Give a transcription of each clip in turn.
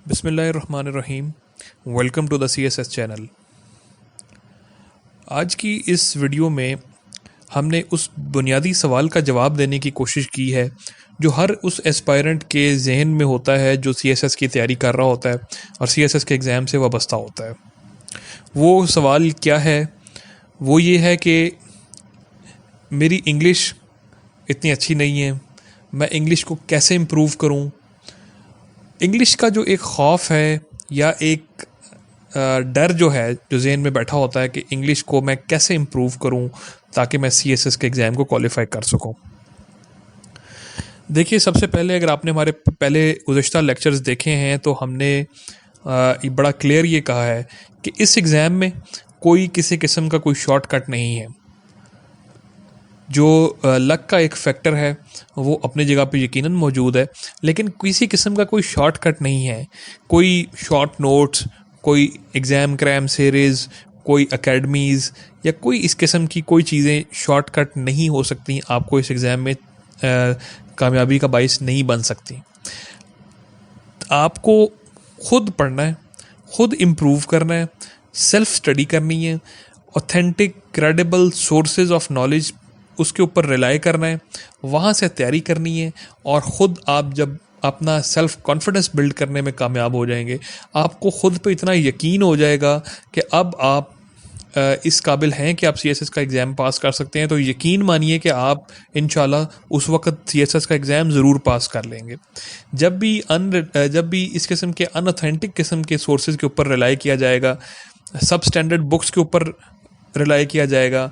बिस्मिल्लाहिर्रहमानिर्रहीम। Welcome to the CSS channel. आज की इस वीडियो में हमने उस बुनियादी सवाल का जवाब देने की कोशिश की है जो हर उस एस्पायरेंट के जहन में होता है जो CSS की तैयारी कर रहा होता है और CSS के एग्ज़ाम से वाबस्ता होता है। वो सवाल क्या है? वो ये है कि मेरी इंग्लिश इतनी अच्छी नहीं है, मैं इंग्लिश को कैसे इम्प्रूव करूं? इंग्लिश का जो एक खौफ है या एक डर जो है जो जहन में बैठा होता है कि इंग्लिश को मैं कैसे इम्प्रूव करूं ताकि मैं CSS के एग्ज़ाम को क्वालिफाई कर सकूं। देखिए, सबसे पहले अगर आपने हमारे पहले गुज़श्ता लेक्चर्स देखे हैं तो हमने बड़ा क्लियर ये कहा है कि इस एग्ज़ाम में कोई किसी किस्म का कोई शॉर्टकट नहीं है। जो लक का एक फैक्टर है वो अपनी जगह पे यकीनन मौजूद है, लेकिन किसी किस्म का कोई शॉर्टकट नहीं है। कोई शॉर्ट नोट्स, कोई एग्ज़ाम क्रैम सीरीज़, कोई एकेडमीज़ या कोई इस किस्म की कोई चीज़ें शॉर्टकट नहीं हो सकती, आपको इस एग्ज़ाम में कामयाबी का बाइस नहीं बन सकती। आपको खुद पढ़ना है, खुद इम्प्रूव करना है, सेल्फ स्टडी करनी है, authentic credible sources of knowledge उसके ऊपर रिलाई करना है, वहाँ से तैयारी करनी है और ख़ुद आप जब अपना सेल्फ कॉन्फिडेंस बिल्ड करने में कामयाब हो जाएंगे, आपको ख़ुद पे इतना यकीन हो जाएगा कि अब आप इस काबिल हैं कि आप CSS का एग्ज़ाम पास कर सकते हैं, तो यकीन मानिए कि आप इंशाल्लाह उस वक्त CSS का एग्ज़ाम ज़रूर पास कर लेंगे। जब भी इस किस्म के अनऑथेंटिक किस्म के सोर्सेज के ऊपर रिलाई किया जाएगा, सब स्टैंडर्ड बुक्स के ऊपर रिलाई किया जाएगा,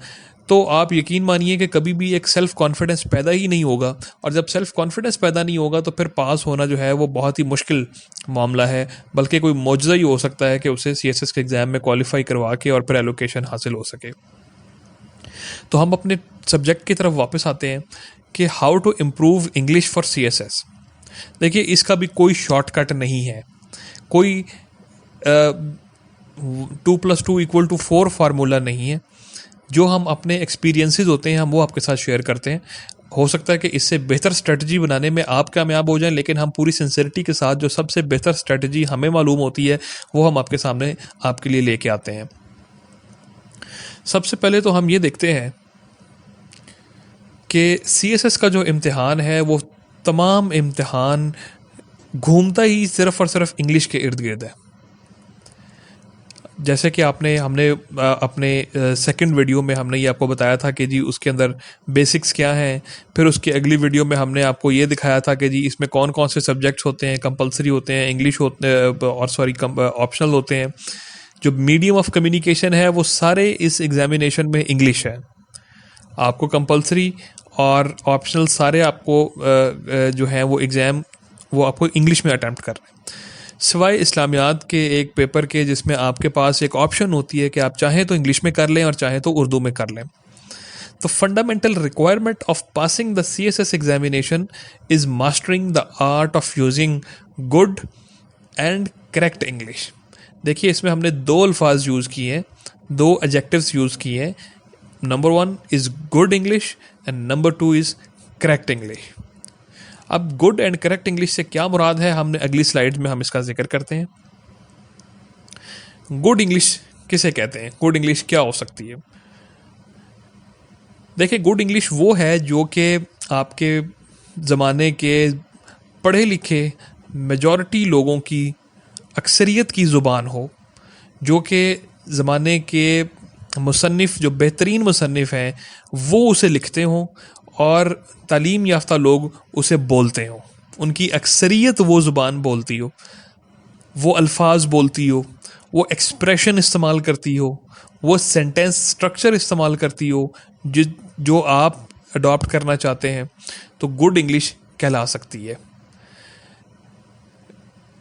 तो आप यकीन मानिए कि कभी भी एक सेल्फ़ कॉन्फिडेंस पैदा ही नहीं होगा, और जब सेल्फ़ कॉन्फिडेंस पैदा नहीं होगा तो फिर पास होना जो है वो बहुत ही मुश्किल मामला है, बल्कि कोई मौजज़ा ही हो सकता है कि उसे CSS के एग्ज़ाम में क्वालिफाई करवा के और फिर एलोकेशन हासिल हो सके। तो हम अपने सब्जेक्ट की तरफ वापस आते हैं कि how to improve English for CSS। देखिए, इसका भी कोई शॉर्टकट नहीं है, कोई 2+2=4 फार्मूला नहीं है। जो हम अपने एक्सपीरियंसेस होते हैं हम वो आपके साथ शेयर करते हैं। हो सकता है कि इससे बेहतर स्ट्रेटजी बनाने में आप कामयाब हो जाएं, लेकिन हम पूरी सिंसियरिटी के साथ जो सबसे बेहतर स्ट्रेटजी हमें मालूम होती है वो हम आपके सामने आपके लिए लेके आते हैं। सबसे पहले तो हम ये देखते हैं कि CSS का जो इम्तिहान है वो तमाम इम्तिहान घूमता ही सिर्फ़ और सिर्फ इंग्लिश के इर्द गिर्द है। जैसे कि हमने अपने सेकंड वीडियो में हमने ये आपको बताया था कि जी उसके अंदर बेसिक्स क्या हैं, फिर उसकी अगली वीडियो में हमने आपको ये दिखाया था कि जी इसमें कौन कौन से सब्जेक्ट्स होते हैं, कंपलसरी होते हैं, इंग्लिश होते हैं और ऑप्शनल होते हैं। जो मीडियम ऑफ कम्युनिकेशन है वो सारे इस एग्जामिनेशन में इंग्लिश है। आपको कंपलसरी और ऑप्शनल सारे आपको जो हैं वो एग्ज़ाम वो आपको इंग्लिश में अटैम्प्ट कर रहे हैं, सिवाय इस्लामियात के एक पेपर के जिसमें आपके पास एक ऑप्शन होती है कि आप चाहें तो इंग्लिश में कर लें और चाहें तो उर्दू में कर लें। तो fundamental requirement of passing the CSS examination is mastering the art of using good and correct English. देखिए, इसमें हमने दो अल्फाज यूज़ किए हैं, दो एडजेक्टिव्स यूज़ किए हैं। Number 1 is good English and number 2 is correct English. अब गुड एंड करेक्ट इंग्लिश से क्या मुराद है, हमने अगली स्लाइड में हम इसका जिक्र करते हैं। गुड इंग्लिश किसे कहते हैं, गुड इंग्लिश क्या हो सकती है? देखिए, गुड इंग्लिश वो है जो कि आपके ज़माने के पढ़े लिखे मेजॉरिटी लोगों की, अक्सरियत की ज़ुबान हो, जो कि ज़माने के मुसन्निफ़, जो बेहतरीन मुसन्निफ़ हैं, वो उसे लिखते हों और तालीम याफ्ता लोग उसे बोलते हों। उनकी अक्सरियत वो ज़ुबान बोलती हो, वो अल्फाज बोलती हो, वो एक्सप्रेशन इस्तेमाल करती हो, वो सेंटेंस स्ट्रक्चर इस्तेमाल करती हो जो आप अडॉप्ट करना चाहते हैं, तो गुड इंग्लिश कहला सकती है।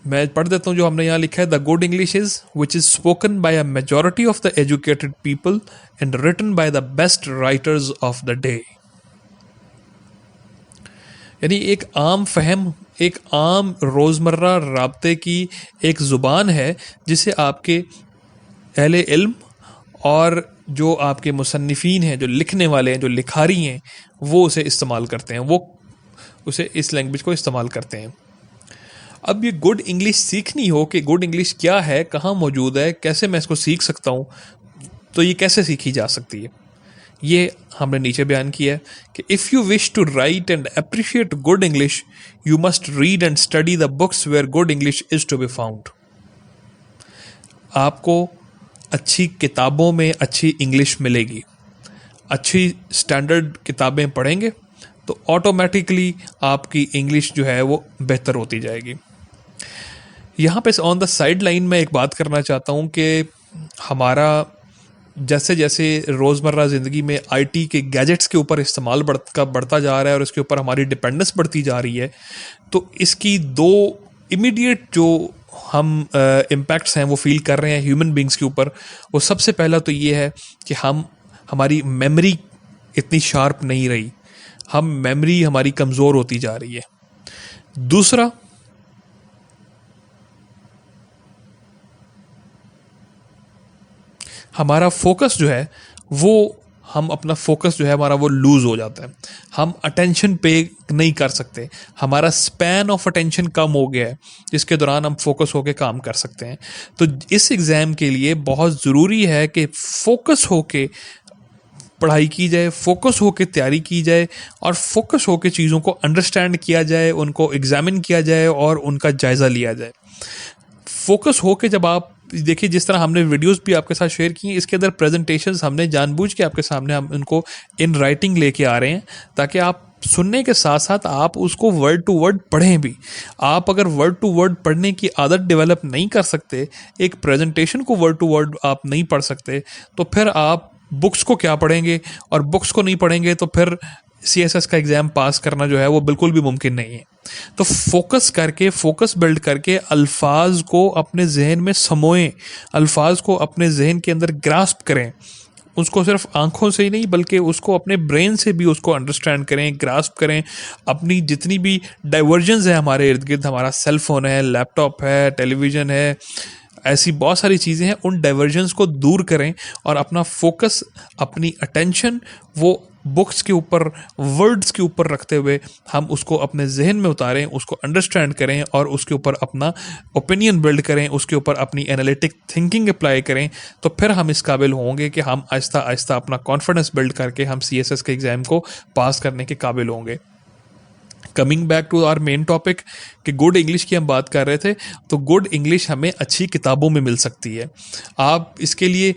मैं पढ़ देता हूँ जो हमने यहाँ लिखा है। The good English is which is spoken by a majority of the educated people and written by the best writers of the day. यानी एक आम फहम, एक आम रोज़मर्रा राब्ते की एक ज़ुबान है जिसे आपके अहले इल्म और जो आपके मुसन्निफ़ीन हैं, जो लिखने वाले हैं, जो लिखारी हैं, वो उसे इस्तेमाल करते हैं, वो उसे इस लैंग्वेज को इस्तेमाल करते हैं। अब ये गुड इंग्लिश सीखनी हो कि गुड इंग्लिश क्या है, कहाँ मौजूद है, कैसे मैं इसको सीख सकता हूँ, तो ये कैसे सीखी जा सकती है, ये हमने नीचे बयान किया है कि if you wish to write and appreciate good English you must read and study the books where good English is to be found. आपको अच्छी किताबों में अच्छी इंग्लिश मिलेगी। अच्छी स्टैंडर्ड किताबें पढ़ेंगे तो ऑटोमेटिकली आपकी इंग्लिश जो है वो बेहतर होती जाएगी। यहाँ पे ऑन द साइड लाइन में एक बात करना चाहता हूँ कि हमारा जैसे जैसे रोज़मर्रा ज़िंदगी में आईटी के गैजेट्स के ऊपर इस्तेमाल बढ़ता जा रहा है और इसके ऊपर हमारी डिपेंडेंस बढ़ती जा रही है, तो इसकी दो इमीडिएट जो हम इम्पैक्ट्स हैं वो फील कर रहे हैं ह्यूमन बींग्स के ऊपर। वो सबसे पहला तो ये है कि हमारी मेमोरी इतनी शार्प नहीं रही, मेमोरी हमारी कमज़ोर होती जा रही है। दूसरा, हमारा फोकस जो है वो अपना फोकस जो है हमारा वो लूज़ हो जाता है। हम अटेंशन पे नहीं कर सकते, हमारा स्पैन ऑफ अटेंशन कम हो गया है जिसके दौरान हम फोकस होके काम कर सकते हैं। तो इस एग्ज़ाम के लिए बहुत ज़रूरी है कि फोकस होके पढ़ाई की जाए, फोकस होके तैयारी की जाए और फोकस होके चीज़ों को अंडरस्टैंड किया जाए, उनको एग्जामिन किया जाए और उनका जायज़ा लिया जाए। फोकस होके जब आप देखिए, जिस तरह हमने वीडियोस भी आपके साथ शेयर की हैं, इसके अंदर प्रेजेंटेशंस हमने जानबूझ के आपके सामने हम उनको इन राइटिंग लेके आ रहे हैं ताकि आप सुनने के साथ साथ आप उसको वर्ड टू वर्ड पढ़ें भी। आप अगर वर्ड टू वर्ड पढ़ने की आदत डेवलप नहीं कर सकते, एक प्रेजेंटेशन को वर्ड टू वर्ड आप नहीं पढ़ सकते, तो फिर आप बुक्स को क्या पढ़ेंगे, और बुक्स को नहीं पढ़ेंगे तो फिर CSS का एग्ज़ाम पास करना जो है वो बिल्कुल भी मुमकिन नहीं है। तो फोकस बिल्ड करके अल्फाज को अपने जहन में समोएं, अल्फाज को अपने जहन के अंदर ग्रास्प करें, उसको सिर्फ आंखों से ही नहीं बल्कि उसको अपने ब्रेन से भी उसको अंडरस्टैंड करें, ग्रास्प करें। अपनी जितनी भी डाइवर्जन्स है हमारे इर्द गिर्द, हमारा सेल फोन है, लैपटॉप है, टेलीविज़न है, ऐसी बहुत सारी चीज़ें हैं, उन डाइवर्जन्स को दूर करें और अपना फोकस, अपनी अटेंशन वो बुक्स के ऊपर, वर्ड्स के ऊपर रखते हुए हम उसको अपने जहन में उतारें, उसको अंडरस्टैंड करें और उसके ऊपर अपना ओपिनियन बिल्ड करें, उसके ऊपर अपनी एनालिटिक थिंकिंग अप्लाई करें। तो फिर हम इस काबिल होंगे कि हम आहिस्ता आहिस्ता अपना कॉन्फिडेंस बिल्ड करके हम CSS के एग्ज़ाम को पास करने के काबिल होंगे। Coming back to our main topic कि गुड इंग्लिश की हम बात कर रहे थे, तो गुड इंग्लिश हमें अच्छी किताबों में मिल सकती है। आप इसके लिए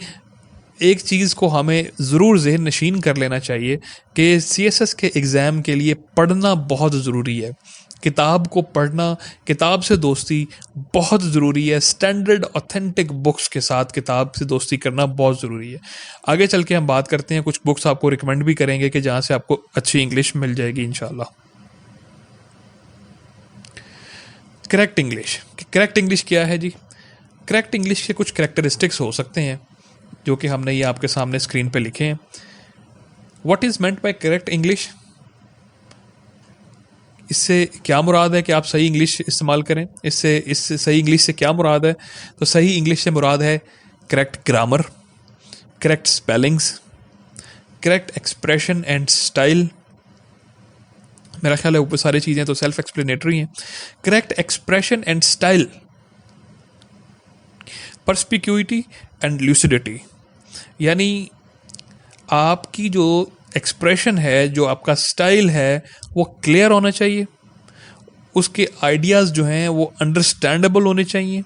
एक चीज़ को हमें ज़रूर ज़हन नशीन कर लेना चाहिए कि CSS के एग्ज़ाम के लिए पढ़ना बहुत ज़रूरी है। किताब को पढ़ना, किताब से दोस्ती बहुत ज़रूरी है। स्टैंडर्ड ऑथेंटिक बुक्स के साथ किताब से दोस्ती करना बहुत ज़रूरी है। आगे चल के हम बात करते हैं, कुछ बुक्स आपको रिकमेंड भी करेंगे कि जहाँ से आपको अच्छी इंग्लिश मिल जाएगी इंशाल्लाह। Correct English. करेक्ट इंग्लिश क्या है जी? करेक्ट इंग्लिश के कुछ करेक्टरिस्टिक्स हो सकते हैं जो कि हमने ये आपके सामने स्क्रीन पे लिखे हैं। What is meant by correct English? इससे क्या मुराद है कि आप सही इंग्लिश इस्तेमाल करें? इससे सही इंग्लिश से क्या मुराद है? तो सही इंग्लिश से मुराद है correct grammar, correct spellings, correct expression and style. मेरा ख्याल है ऊपर सारी चीज़ें तो सेल्फ एक्सप्लेनेटरी हैं। Correct expression and style, perspicuity and lucidity, यानी आपकी जो एक्सप्रेशन है, जो आपका स्टाइल है, वो क्लियर होना चाहिए, उसके आइडियाज़ जो हैं वो अंडरस्टैंडेबल होने चाहिए,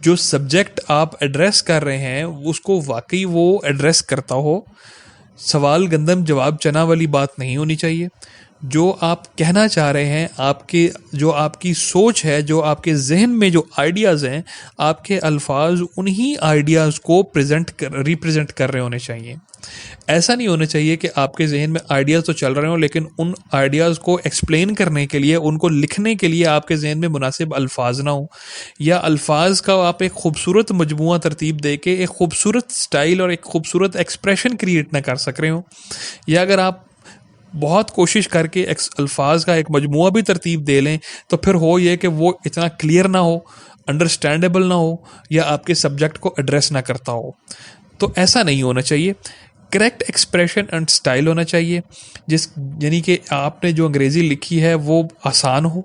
जो सब्जेक्ट आप एड्रेस कर रहे हैं उसको वाकई वो एड्रेस करता हो, सवाल गंदम जवाब चना वाली बात नहीं होनी चाहिए, जो आप कहना चाह रहे हैं, जो आपकी सोच है, जो आपके जहन में जो आइडियाज़ हैं, आपके अल्फाज उन्हीं आइडियाज़ को रिप्रेजेंट कर रहे होने चाहिए। ऐसा नहीं होना चाहिए कि आपके जहन में आइडियाज़ तो चल रहे हों लेकिन उन आइडियाज़ को एक्सप्लेन करने के लिए, उनको लिखने के लिए आपके जहन में मुनासिब अल्फाज ना हो, या अल्फाज का आप एक खूबसूरत मजमूआ तरतीब दे के एक खूबसूरत स्टाइल और एक खूबसूरत एक्सप्रेशन क्रिएट ना कर सक रहे हो, या अगर आप बहुत कोशिश करके अल्फाज का एक मजमूआ भी तरतीब दे लें तो फिर हो ये कि वो इतना क्लियर ना हो, अंडरस्टैंडेबल ना हो, या आपके सब्जेक्ट को एड्रेस ना करता हो। तो ऐसा नहीं होना चाहिए। करेक्ट एक्सप्रेशन एंड स्टाइल होना चाहिए, यानी कि आपने जो अंग्रेज़ी लिखी है वो आसान हो,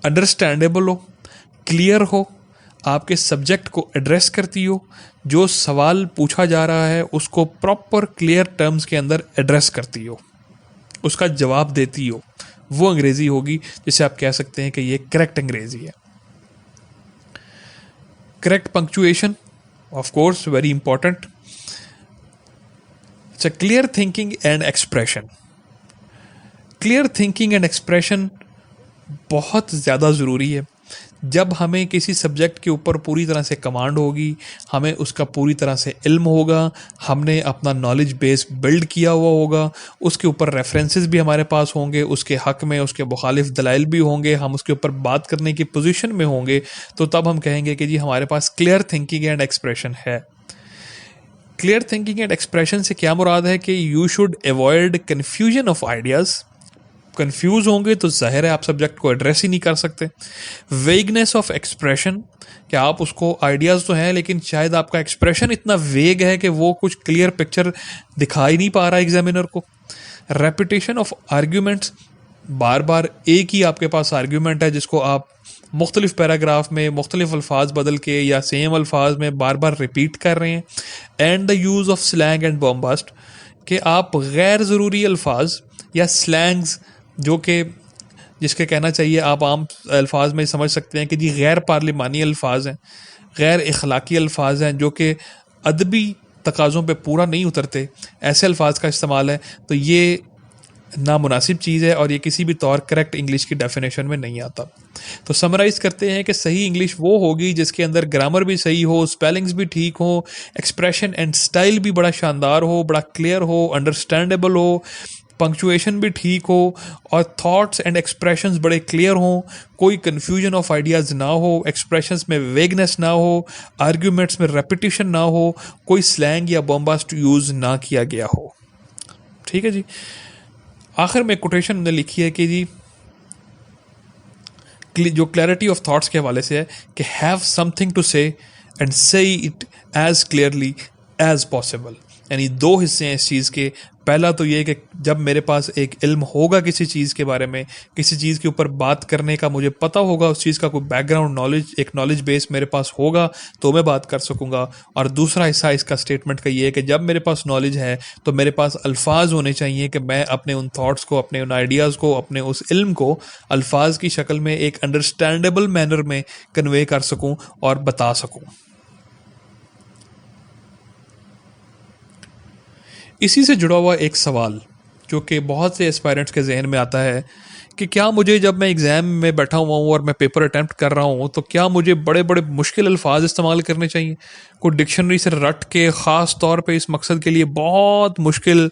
अंडरस्टैंडेबल हो, क्लियर हो, आपके सब्जेक्ट को एड्रेस करती हो, जो सवाल पूछा जा रहा है उसको प्रॉपर क्लियर टर्म्स के अंदर एड्रेस करती हो, उसका जवाब देती हो, वो अंग्रेज़ी होगी जिसे आप कह सकते हैं कि ये करेक्ट अंग्रेज़ी है। Correct punctuation, of course very important. अच्छा, clear thinking and expression. Clear thinking and expression बहुत ज़्यादा ज़रूरी है। जब हमें किसी सब्जेक्ट के ऊपर पूरी तरह से कमांड होगी, हमें उसका पूरी तरह से इल्म होगा, हमने अपना नॉलेज बेस बिल्ड किया हुआ होगा, उसके ऊपर रेफरेंसेस भी हमारे पास होंगे, उसके हक़ में उसके मुखालिफ दलाइल भी होंगे, हम उसके ऊपर बात करने की पोजीशन में होंगे, तो तब हम कहेंगे कि जी हमारे पास क्लियर थिंकिंग एंड एक्सप्रेशन है। क्लियर थिंकिंग एंड एक्सप्रेशन से क्या मुराद है कि you should avoid confusion of ideas. Confuse होंगे तो जाहिर है आप सब्जेक्ट को एड्रेस ही नहीं कर सकते। वेगनेस ऑफ एक्सप्रेशन, कि आप उसको आइडियाज़ तो हैं लेकिन शायद आपका एक्सप्रेशन इतना वेग है कि वो कुछ क्लियर पिक्चर दिखा ही नहीं पा रहा एग्जामिनर को। रेपिटेशन ऑफ आर्ग्यूमेंट्स, बार बार एक ही आपके पास आर्ग्यूमेंट है जिसको आप मुख्तलिफ पैराग्राफ में मुख्तलिफ अल्फाज बदल के या सेम अल्फाज में बार बार रिपीट कर रहे हैं। And the use of slang and bombast, कि आप गैर ज़रूरी अल्फाज या स्लैंग्स जो कि जिसके कहना चाहिए आप आम अल्फाज में समझ सकते हैं कि जी गैर पार्लिमानी अल्फाज हैं, गैर इखलाकी अल्फाज हैं, जो कि अदबी तकाज़ों पे पूरा नहीं उतरते, ऐसे अल्फाज का इस्तेमाल है, तो ये नामुनासिब चीज़ है और ये किसी भी तौर करेक्ट इंग्लिश की डेफिनेशन में नहीं आता। तो समराइज़ करते हैं कि सही इंग्लिश वो होगी जिसके अंदर ग्रामर भी सही हो, स्पेलिंग्स भी ठीक हो, एक्सप्रेशन एंड स्टाइल भी बड़ा शानदार हो, बड़ा क्लियर हो, अंडरस्टैंडेबल हो, पंक्चुएशन भी ठीक हो और थॉट्स एंड एक्सप्रेशंस बड़े क्लियर हों, कोई कन्फ्यूजन ऑफ आइडियाज़ ना हो, एक्सप्रेशंस में वेगनेस ना हो, आर्ग्यूमेंट्स में रेपिटेशन ना हो, कोई स्लैंग या बॉम्बास्ट यूज़ ना किया गया हो। ठीक है जी। आखिर में कोटेशन ने लिखी है कि जी जो क्लैरिटी ऑफ थॉट्स के हवाले से है कि have something to say and say it as clearly as possible. यानी दो हिस्से हैं इस चीज़ के। पहला तो ये कि जब मेरे पास एक इल्म होगा किसी चीज़ के बारे में, किसी चीज़ के ऊपर बात करने का मुझे पता होगा, उस चीज़ का कोई बैकग्राउंड नॉलेज, एक नॉलेज बेस मेरे पास होगा तो मैं बात कर सकूँगा। और दूसरा हिस्सा इसका स्टेटमेंट का ये है कि जब मेरे पास नॉलेज है तो मेरे पास अल्फाज होने चाहिए कि मैं अपने उन थॉट्स को, अपने उन आइडियाज़ को, अपने उस इल्म को अल्फाज की शक्ल में एक अंडरस्टैंडेबल मैनर में कन्वे कर सकूँ और बता सकूँ। इसी से जुड़ा हुआ एक सवाल जो कि बहुत से एस्पायरेंट्स के जहन में आता है कि क्या मुझे, जब मैं एग्ज़ाम में बैठा हुआ हूँ और मैं पेपर अटैम्प्ट कर रहा हूँ, तो क्या मुझे बड़े बड़े मुश्किल अल्फाज इस्तेमाल करने चाहिए? कोई डिक्शनरी से रट के ख़ास तौर पे इस मकसद के लिए बहुत मुश्किल,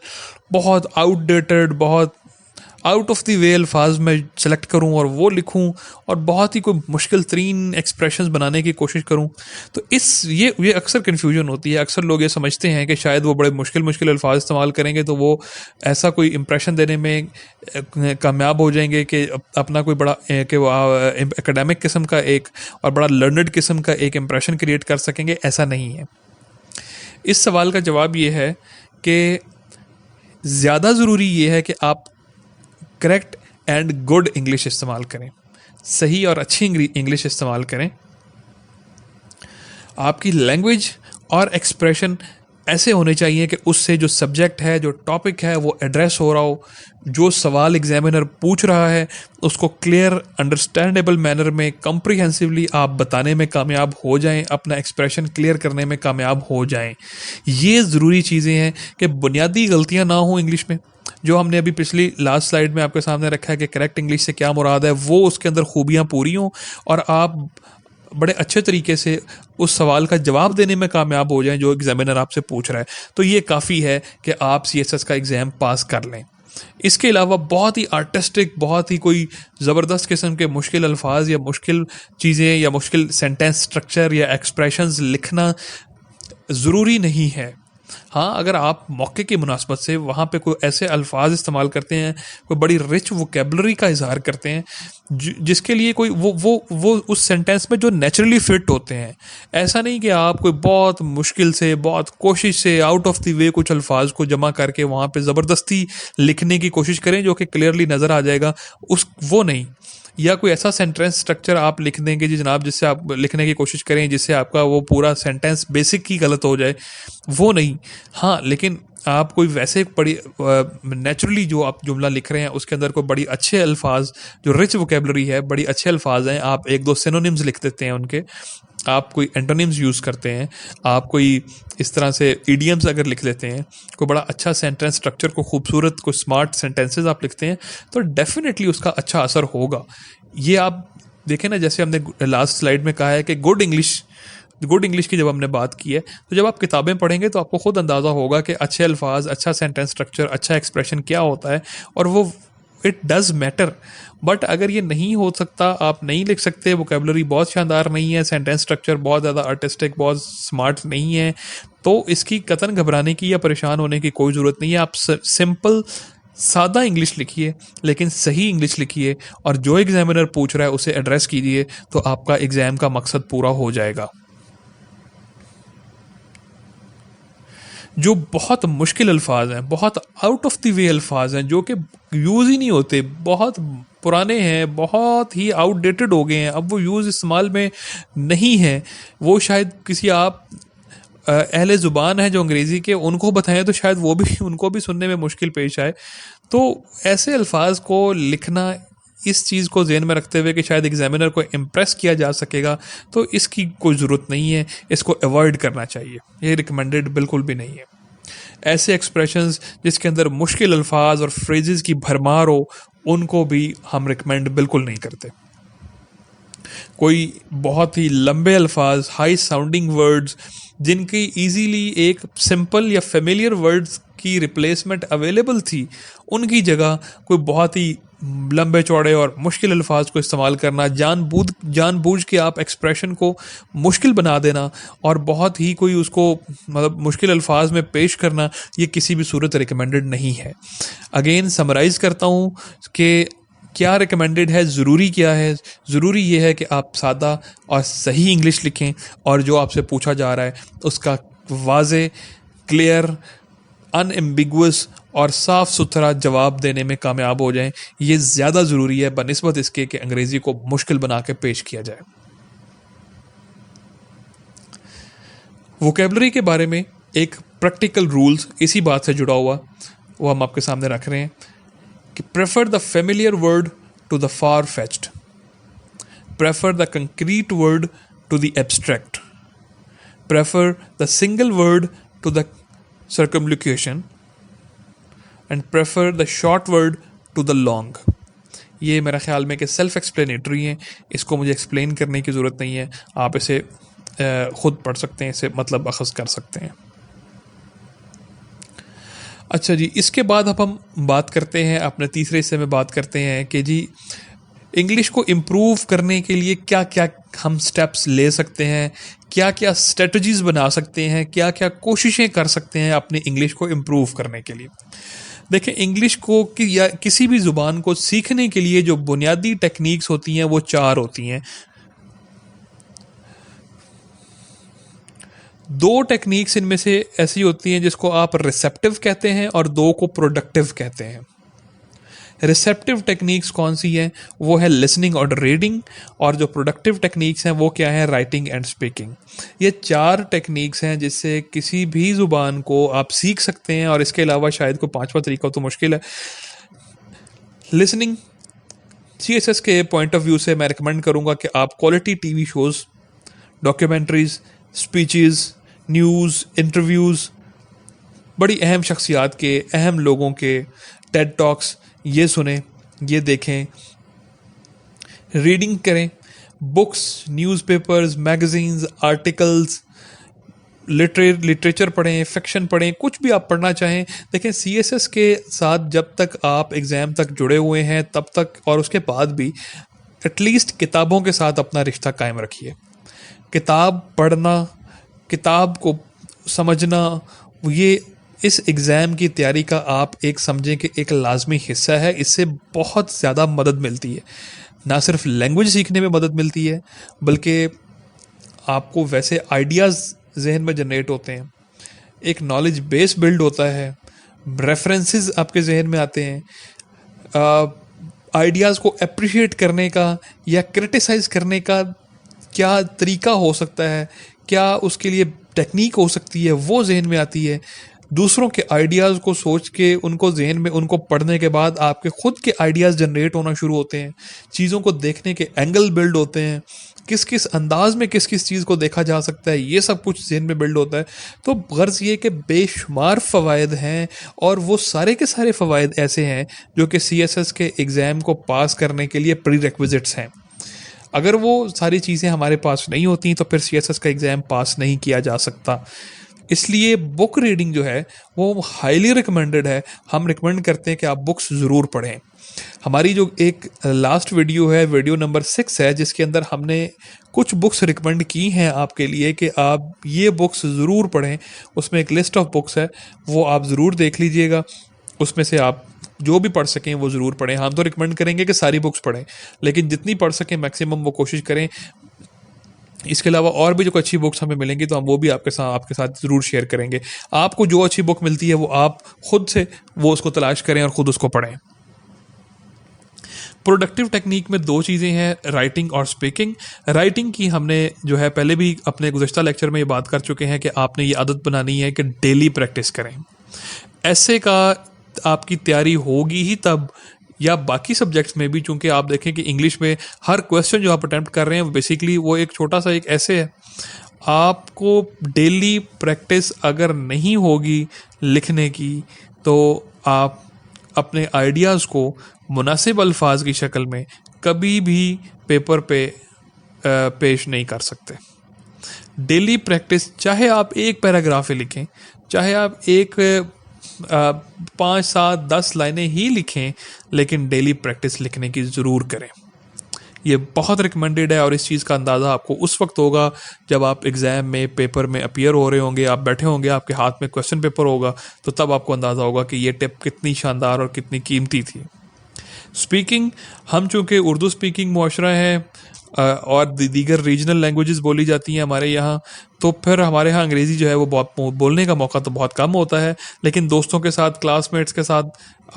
बहुत आउटडेटेड, बहुत आउट ऑफ द वे अल्फाज में सेलेक्ट करूं और वो लिखूं और बहुत ही कोई मुश्किल तरीन एक्सप्रेशंस बनाने की कोशिश करूं? तो ये अक्सर कन्फ्यूजन होती है। अक्सर लोग ये समझते हैं कि शायद वो बड़े मुश्किल मुश्किल अल्फाज इस्तेमाल करेंगे तो वो ऐसा कोई इम्प्रेशन देने में कामयाब हो जाएंगे कि अपना कोई बड़ा कि वो एकेडमिक किस्म का एक और बड़ा लर्नड किस्म का एक इम्प्रेशन क्रिएट कर सकेंगे। ऐसा नहीं है। इस सवाल का जवाब ये है कि ज़्यादा ज़रूरी ये है कि आप करेक्ट एंड गुड इंग्लिश इस्तेमाल करें, सही और अच्छी इंग्लिश इस्तेमाल करें। आपकी लैंग्वेज और एक्सप्रेशन ऐसे होने चाहिए कि उससे जो सब्जेक्ट है, जो टॉपिक है, वो एड्रेस हो रहा हो, जो सवाल एग्जामिनर पूछ रहा है उसको क्लियर अंडरस्टैंडेबल मैनर में कॉम्प्रिहेंसिवली आप बताने में कामयाब हो जाएं, अपना एक्सप्रेशन क्लियर करने में कामयाब हो जाएं। ये ज़रूरी चीज़ें हैं कि बुनियादी गलतियां ना हो इंग्लिश में। जो हमने अभी पिछली लास्ट स्लाइड में आपके सामने रखा है कि करेक्ट इंग्लिश से क्या मुराद है, वो उसके अंदर खूबियाँ पूरी हों और आप बड़े अच्छे तरीके से उस सवाल का जवाब देने में कामयाब हो जाएं जो एग्जामिनर आपसे पूछ रहा है। तो ये काफ़ी है कि आप CSS का एग्ज़ाम पास कर लें। इसके अलावा बहुत ही आर्टिस्टिक, बहुत ही कोई ज़बरदस्त किस्म के मुश्किल अल्फाज या मुश्किल चीज़ें या मुश्किल सेंटेंस स्ट्रक्चर या एक्सप्रेशंस लिखना ज़रूरी नहीं है। हाँ, अगर आप मौके की मुनासबत से वहाँ पे कोई ऐसे अल्फाज इस्तेमाल करते हैं, कोई बड़ी रिच वोकेबलरी का इजहार करते हैं जिसके लिए कोई वो उस सेंटेंस में जो नेचुरली फिट होते हैं, ऐसा नहीं कि आप कोई बहुत मुश्किल से, बहुत कोशिश से, आउट ऑफ द वे कुछ अल्फाज को जमा करके वहाँ पे ज़बरदस्ती लिखने की कोशिश करें जो कि क्लियरली नज़र आ जाएगा, वो नहीं। या कोई ऐसा सेंटेंस स्ट्रक्चर आप लिख देंगे जी जनाब, जिससे आप लिखने की कोशिश करें जिससे आपका वो पूरा सेंटेंस बेसिक ही गलत हो जाए, वो नहीं। हाँ, लेकिन आप कोई वैसे बड़ी नेचुरली जो आप जुमला लिख रहे हैं उसके अंदर कोई बड़ी अच्छे अल्फाज, जो रिच वोकेबलरी है, बड़ी अच्छे अल्फाज हैं, आप एक दो सिनोनिम्स लिख देते हैं उनके, आप कोई एंटोनिम्स यूज़ करते हैं, आप कोई इस तरह से ईडियम्स अगर लिख लेते हैं, कोई बड़ा अच्छा सेंटेंस स्ट्रक्चर को खूबसूरत कोई स्मार्ट सेंटेंसेस आप लिखते हैं, तो डेफिनेटली उसका अच्छा असर होगा। ये आप देखें ना, जैसे हमने लास्ट स्लाइड में कहा है कि गुड इंग्लिश की जब हमने बात की है, तो जब आप किताबें पढ़ेंगे तो आपको खुद अंदाज़ा होगा कि अच्छे अल्फाज, अच्छा सेंटेंस स्ट्रक्चर, अच्छा एक्सप्रेशन क्या होता है, और वो इट डज़ मैटर। बट अगर ये नहीं हो सकता, आप नहीं लिख सकते, वोकेबलरी बहुत शानदार नहीं है, सेंटेंस स्ट्रक्चर बहुत ज़्यादा आर्टिस्टिक, बहुत स्मार्ट नहीं है, तो इसकी कतन घबराने की या परेशान होने की कोई ज़रूरत नहीं है। आप सिंपल सादा इंग्लिश लिखिए, लेकिन सही इंग्लिश लिखिए, और जो एग्जामिनर पूछ रहा है उसे एड्रेस कीजिए, तो आपका एग्ज़ाम का मकसद पूरा हो जाएगा। जो बहुत मुश्किल अल्फाज हैं, बहुत आउट ऑफ द वे अल्फाज हैं, जो कि यूज़ ही नहीं होते, बहुत पुराने हैं, बहुत ही आउटडेटेड हो गए हैं, अब वो यूज़ इस्तेमाल में नहीं है, वो शायद किसी आप अहले ज़ुबान हैं जो अंग्रेज़ी के, उनको बताएं तो शायद वो भी उनको भी सुनने में मुश्किल पेश आए। तो ऐसे अल्फाज को लिखना, इस चीज़ को ज़हन में रखते हुए कि शायद एग्जामिनर को इम्प्रेस किया जा सकेगा, तो इसकी कोई ज़रूरत नहीं है, इसको अवॉइड करना चाहिए, ये रिकमेंडेड बिल्कुल भी नहीं है। ऐसे एक्सप्रेशंस जिसके अंदर मुश्किल अल्फाज और फ्रेजेस की भरमार हो, उनको भी हम रिकमेंड बिल्कुल नहीं करते। कोई बहुत ही लंबे अल्फाज, हाई साउंडिंग वर्ड्स, जिनकी इजीली एक सिंपल या फेमिलियर वर्ड्स की रिप्लेसमेंट अवेलेबल थी, उनकी जगह कोई बहुत ही लंबे चौड़े और मुश्किल अल्फाज को इस्तेमाल करना, जानबूझ के आप एक्सप्रेशन को मुश्किल बना देना और बहुत ही कोई उसको मतलब मुश्किल अल्फाज में पेश करना, ये किसी भी सूरत रिकमेंडेड नहीं है। अगेन समराइज़ करता हूँ कि क्या रिकमेंडेड है, ज़रूरी क्या है। ज़रूरी ये है कि आप सादा और सही इंग्लिश लिखें, और जो आपसे पूछा जा रहा है उसका वाज़े, क्लियर, अनएम्बिगुअस और साफ़ सुथरा जवाब देने में कामयाब हो जाएं। ये ज़्यादा ज़रूरी है बनिस्बत इसके कि अंग्रेज़ी को मुश्किल बना के पेश किया जाए। वोकेबलरी के बारे में एक प्रैक्टिकल रूल्स इसी बात से जुड़ा हुआ, वो हम आपके सामने रख रहे हैं कि prefer the familiar word to the far fetched, prefer the concrete word to the abstract, prefer the single word to the circumlocution and prefer the short word to the long। ये मेरा ख्याल में कि सेल्फ एक्सप्लेनेटरी हैं, इसको मुझे explain करने की ज़रूरत नहीं है, आप इसे ख़ुद पढ़ सकते हैं, इसे मतलब अखज़ कर सकते हैं। अच्छा जी, इसके बाद अब हम बात करते हैं, अपने तीसरे हिस्से में बात करते हैं कि जी इंग्लिश को इम्प्रूव करने के लिए क्या क्या हम स्टेप्स ले सकते हैं, क्या क्या स्ट्रेटजीज़ बना सकते हैं, क्या क्या कोशिशें कर सकते हैं अपनी इंग्लिश को इम्प्रूव करने के लिए। देखें, इंग्लिश को या किसी भी ज़ुबान को सीखने के लिए जो बुनियादी टेक्निक्स होती हैं वो 4 होती हैं। 2 टेक्निक्स इनमें से ऐसी होती हैं जिसको आप रिसेप्टिव कहते हैं और 2 को प्रोडक्टिव कहते हैं। रिसेप्टिव टेक्निक्स कौन सी हैं? वो है लिसनिंग और रीडिंग, और जो प्रोडक्टिव टेक्निक्स हैं वो क्या है? Writing and speaking. ये 4 टेक्निक्स हैं जिससे किसी भी ज़ुबान को आप सीख सकते हैं, और इसके अलावा शायद कोई 5वां तरीका तो मुश्किल है। लिसनिंग, CSS के पॉइंट ऑफ व्यू से मैं रिकमेंड करूँगा कि आप quality TV shows, documentaries, speeches, news, interviews, बड़ी अहम शख्सियात के, अहम लोगों के टेड टॉक्स ये सुने, ये देखें, रीडिंग करें, books, newspapers, magazines, articles, literature पढ़ें, फिक्शन पढ़ें, कुछ भी आप पढ़ना चाहें। देखें, CSS के साथ जब तक आप एग्ज़ाम तक जुड़े हुए हैं तब तक और उसके बाद भी एटलीस्ट किताबों के साथ अपना रिश्ता कायम रखिए। किताब पढ़ना, किताब को समझना, ये इस एग्ज़ाम की तैयारी का आप एक समझें कि एक लाजमी हिस्सा है। इससे बहुत ज़्यादा मदद मिलती है, ना सिर्फ लैंग्वेज सीखने में मदद मिलती है, बल्कि आपको वैसे आइडियाज़ जहन में जनरेट होते हैं, एक नॉलेज बेस बिल्ड होता है, रेफरेंसेस आपके जहन में आते हैं, आइडियाज़ को अप्रिशिएट करने का या क्रिटिसाइज़ करने का क्या तरीका हो सकता है, क्या उसके लिए टेक्निक हो सकती है, वो जहन में आती है। दूसरों के आइडियाज़ को सोच के उनको जहन में उनको पढ़ने के बाद आपके खुद के आइडियाज़ जनरेट होना शुरू होते हैं, चीज़ों को देखने के एंगल बिल्ड होते हैं, किस किस अंदाज में किस किस चीज़ को देखा जा सकता है, ये सब कुछ जहन में बिल्ड होता है। तो गर्ज़ ये कि बेशुमार फ़वाइद हैं, और वो सारे के सारे फ़वाइद ऐसे हैं जो कि CSS के एग्ज़ाम को पास करने के लिए प्री रिक्विजिट्स हैं। अगर वो सारी चीज़ें हमारे पास नहीं होती तो फिर CSS का एग्ज़ाम पास नहीं किया जा सकता। इसलिए बुक रीडिंग जो है वो हाईली रिकमेंडेड है। हम रिकमेंड करते हैं कि आप बुक्स ज़रूर पढ़ें। हमारी जो एक लास्ट वीडियो है, वीडियो नंबर 6 है, जिसके अंदर हमने कुछ बुक्स रिकमेंड की हैं आपके लिए कि आप ये बुक्स ज़रूर पढ़ें। उसमें एक लिस्ट ऑफ बुक्स है, वो आप ज़रूर देख लीजिएगा। उसमें से आप जो भी पढ़ सकें वो ज़रूर पढ़ें। हम तो रिकमेंड करेंगे कि सारी बुक्स पढ़ें, लेकिन जितनी पढ़ सकें मैक्सिमम वो कोशिश करें। इसके अलावा और भी जो अच्छी बुक्स हमें मिलेंगी तो हम वो भी आपके साथ ज़रूर शेयर करेंगे। आपको जो अच्छी बुक मिलती है वो आप खुद से वो उसको तलाश करें और ख़ुद उसको पढ़ें। प्रोडक्टिव टेक्निक में 2 चीज़ें हैं, राइटिंग और स्पीकिंग। राइटिंग की हमने जो है पहले भी अपने गुज़श्ता लेक्चर में ये बात कर चुके हैं कि आपने ये आदत बनानी है कि डेली प्रैक्टिस करें। ऐसे का आपकी तैयारी होगी ही तब, या बाकी सब्जेक्ट्स में भी, चूंकि आप देखें कि इंग्लिश में हर क्वेश्चन जो आप अटैम्प्ट कर रहे हैं बेसिकली वो एक छोटा सा एक ऐसे है। आपको डेली प्रैक्टिस अगर नहीं होगी लिखने की तो आप अपने आइडियाज़ को मुनासिब अल्फाज की शक्ल में कभी भी पेपर पे पेश नहीं कर सकते। डेली प्रैक्टिस, चाहे आप एक पैराग्राफ ही लिखें, चाहे आप एक 5, 7, 10 लाइनें ही लिखें, लेकिन डेली प्रैक्टिस लिखने की ज़रूर करें। ये बहुत रिकमेंडेड है, और इस चीज़ का अंदाज़ा आपको उस वक्त होगा जब आप एग्ज़ाम में पेपर में अपीयर हो रहे होंगे, आप बैठे होंगे, आपके हाथ में क्वेश्चन पेपर होगा, तो तब आपको अंदाज़ा होगा कि ये टिप कितनी शानदार और कितनी कीमती थी। स्पीकिंग, हम चूँकि उर्दू स्पीकिंग मुआशरा है और दीगर रीजनल लैंग्वेजेस बोली जाती हैं हमारे यहाँ, तो फिर हमारे यहाँ अंग्रेज़ी जो है वो बहुत बोलने का मौका तो बहुत कम होता है, लेकिन दोस्तों के साथ, क्लासमेट्स के साथ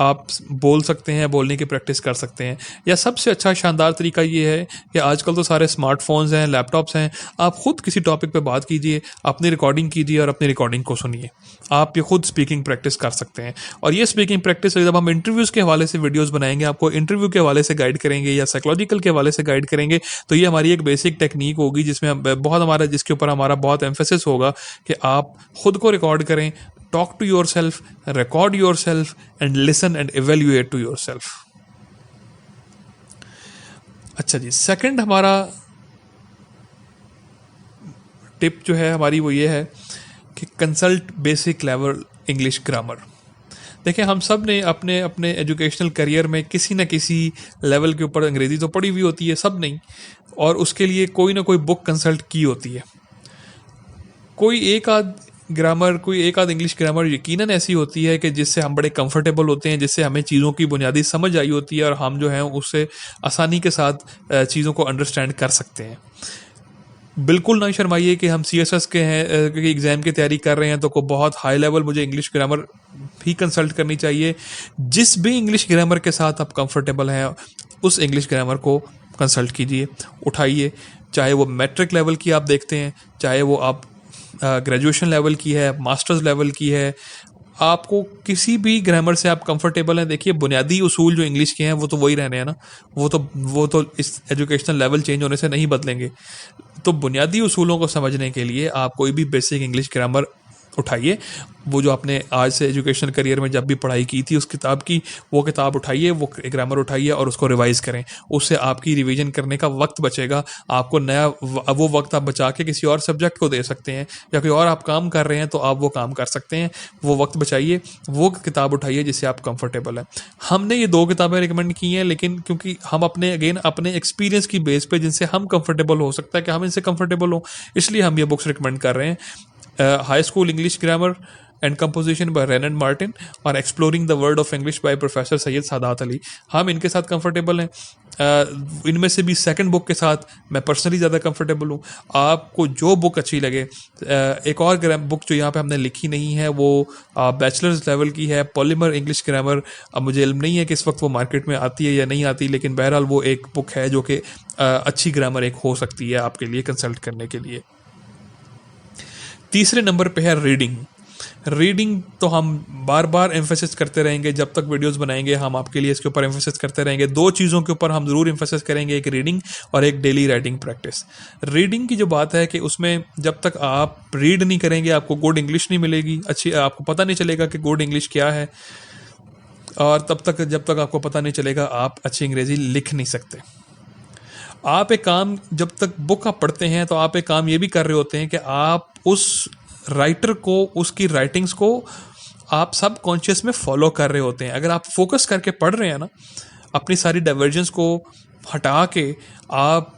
आप बोल सकते हैं, बोलने की प्रैक्टिस कर सकते हैं। या सबसे अच्छा शानदार तरीका ये है कि आजकल तो सारे स्मार्टफोन्स हैं, लैपटॉप्स हैं, आप ख़ुद किसी टॉपिक पे बात कीजिए, अपनी रिकॉर्डिंग कीजिए और अपनी रिकॉर्डिंग को सुनिए। आप ये खुद स्पीकिंग प्रैक्टिस कर सकते हैं। और ये स्पीकिंग प्रैक्टिस जब हम इंटरव्यूज़ के हवाले से वीडियोज़ बनाएंगे, आपको इंटरव्यू के हवाले से गाइड करेंगे या साइकोलॉजिकल के हवाले से गाइड करेंगे, तो ये हमारी एक बेसिक टेक्निक होगी जिसमें जिसके ऊपर हमारा बहुत एम्फेसिस होगा कि आप खुद को रिकॉर्ड करें, talk to yourself, record yourself and listen and evaluate to yourself. अच्छा जी, सेकंड हमारा टिप जो है हमारी वो ये है कि consult basic level English grammar. देखिए, हम सब ने अपने अपने एजुकेशनल करियर में किसी न किसी लेवल के ऊपर अंग्रेज़ी तो पढ़ी हुई होती है, सब नहीं, और उसके लिए कोई ना कोई बुक कंसल्ट की होती है। कोई एक आध इंग्लिश ग्रामर यकीनन ऐसी होती है कि जिससे हम बड़े कंफर्टेबल होते हैं, जिससे हमें चीज़ों की बुनियादी समझ आई होती है और हम जो हैं उससे आसानी के साथ चीज़ों को अंडरस्टैंड कर सकते हैं। बिल्कुल ना शर्माइए कि हम CSS के हैं कि एग्ज़ाम की तैयारी कर रहे हैं तो को बहुत हाई लेवल मुझे इंग्लिश ग्रामर भी कंसल्ट करनी चाहिए। जिस भी इंग्लिश ग्रामर के साथ आप कंफर्टेबल हैं उस इंग्लिश ग्रामर को कंसल्ट कीजिए, उठाइए। चाहे वो मैट्रिक लेवल की आप देखते हैं, चाहे वो आप ग्रेजुएशन लेवल की है, मास्टर्स लेवल की है, आपको किसी भी ग्रामर से आप कंफर्टेबल हैं। देखिए, बुनियादी उसूल जो इंग्लिश के हैं वो तो वही रहने हैं ना, वो तो इस एजुकेशनल लेवल चेंज होने से नहीं बदलेंगे। तो बुनियादी उसूलों को समझने के लिए आप कोई भी बेसिक इंग्लिश ग्रामर उठाइए। वो जो आपने आज से एजुकेशनल करियर में जब भी पढ़ाई की थी उस किताब की वो किताब उठाइए, वो ग्रामर उठाइए और उसको रिवाइज़ करें। उससे आपकी रिवीजन करने का वक्त बचेगा। आपको नया वो वक्त आप बचा के किसी और सब्जेक्ट को दे सकते हैं, या कोई और आप काम कर रहे हैं तो आप वो काम कर सकते हैं। वो वक्त बचाइए, वो किताब उठाइए जिससे आप कंफर्टेबल हैं। हमने ये 2 किताबें रिकमेंड की हैं, लेकिन क्योंकि हम अपने एक्सपीरियंस की बेस पे जिनसे हम कंफर्टेबल हो सकता है कि हम इनसे कंफर्टेबल हो, इसलिए हम ये बुक्स रिकमेंड कर रहे हैं। High school English grammar, and composition by wren and Martin और exploring the world of English by professor Syed Sadat Ali. हम इनके साथ कंफर्टेबल हैं। इनमें से भी सेकंड बुक के साथ मैं पर्सनली ज़्यादा कंफर्टेबल हूँ। आपको जो बुक अच्छी लगे, एक और बुक जो यहाँ पे हमने लिखी नहीं है वो बैचलर्स लेवल की है, पॉलीमर इंग्लिश ग्रामर। अब मुझे इल्म नहीं है कि इस वक्त वो मार्केट में आती है या नहीं आती, लेकिन बहरहाल वो एक बुक है जो कि अच्छी ग्रामर एक हो सकती है आपके लिए कंसल्ट करने के लिए। तीसरे नंबर पे है रीडिंग। रीडिंग तो हम बार बार एम्फेसिस करते रहेंगे, जब तक वीडियोस बनाएंगे हम आपके लिए इसके ऊपर एम्फेसिस करते रहेंगे। दो चीज़ों के ऊपर हम ज़रूर एम्फेसिस करेंगे, एक रीडिंग और एक डेली राइटिंग प्रैक्टिस। रीडिंग की जो बात है कि उसमें जब तक आप रीड नहीं करेंगे आपको गुड इंग्लिश नहीं मिलेगी, अच्छी आपको पता नहीं चलेगा कि गुड इंग्लिश क्या है, और जब तक आपको पता नहीं चलेगा आप अच्छी अंग्रेज़ी लिख नहीं सकते। आप एक काम, जब तक बुक आप पढ़ते हैं तो आप एक काम ये भी कर रहे होते हैं कि आप उस राइटर को, उसकी राइटिंग्स को आप सब कॉन्शियस में फॉलो कर रहे होते हैं। अगर आप फोकस करके पढ़ रहे हैं ना, अपनी सारी डाइवर्जेंस को हटा के आप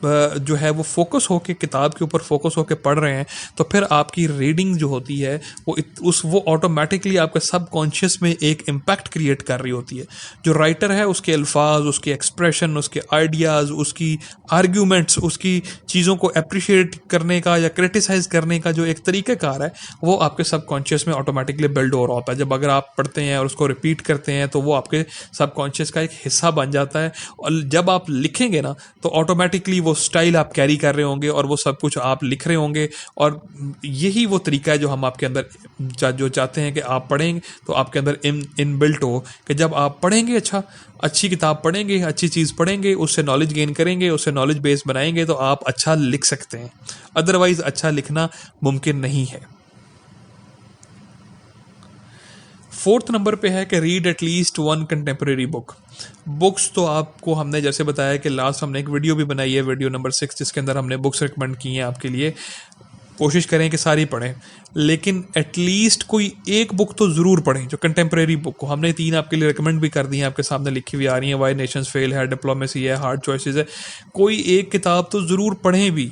जो है वो फोकस होके किताब के ऊपर फोकस होके पढ़ रहे हैं, तो फिर आपकी रीडिंग जो होती है वो ऑटोमेटिकली आपके सब कॉन्शियस में एक इम्पैक्ट क्रिएट कर रही होती है। जो राइटर है उसके अल्फाज, उसके एक्सप्रेशन, उसके आइडियाज़, उसकी आर्ग्यूमेंट्स, उसकी चीज़ों को अप्रिशिएट करने का या क्रिटिसाइज करने का जो एक तरीक़ाकार है वो आपके सब कॉन्शियस में ऑटोमेटिकली बिल्ड हो रहा होता है। जब अगर आप पढ़ते हैं और उसको रिपीट करते हैं तो वो आपके सब कॉन्शियस का एक हिस्सा बन जाता है, और जब आप लिखेंगे ना तो ऑटोमेटिकली वो स्टाइल आप कैरी कर रहे होंगे और वो सब कुछ आप लिख रहे होंगे। और यही वो तरीका है जो हम आपके अंदर जो चाहते हैं कि आप पढ़ेंगे तो आपके अंदर इन बिल्ट हो कि जब आप पढ़ेंगे, अच्छी किताब पढ़ेंगे, अच्छी चीज़ पढ़ेंगे, उससे नॉलेज गेन करेंगे, उससे नॉलेज बेस बनाएंगे तो आप अच्छा लिख सकते हैं। अदरवाइज अच्छा लिखना मुमकिन नहीं है। फोर्थ नंबर पे है कि read at least one contemporary book. Books तो आपको हमने जैसे बताया कि लास्ट हमने एक वीडियो भी बनाई है, वीडियो नंबर 6, जिसके अंदर हमने बुक्स रिकमेंड की हैं आपके लिए। कोशिश करें कि सारी पढ़ें, लेकिन एटलीस्ट कोई एक बुक तो ज़रूर पढ़ें जो कंटेम्प्रेरी बुक हो। हमने 3 आपके लिए रिकमेंड भी कर दी हैं, आपके सामने लिखी हुई आ रही हैं। वाई नेशंस फेल है, डिप्लोमेसी है, हार्ड चॉइसेस है। कोई एक किताब तो ज़रूर पढ़ें भी,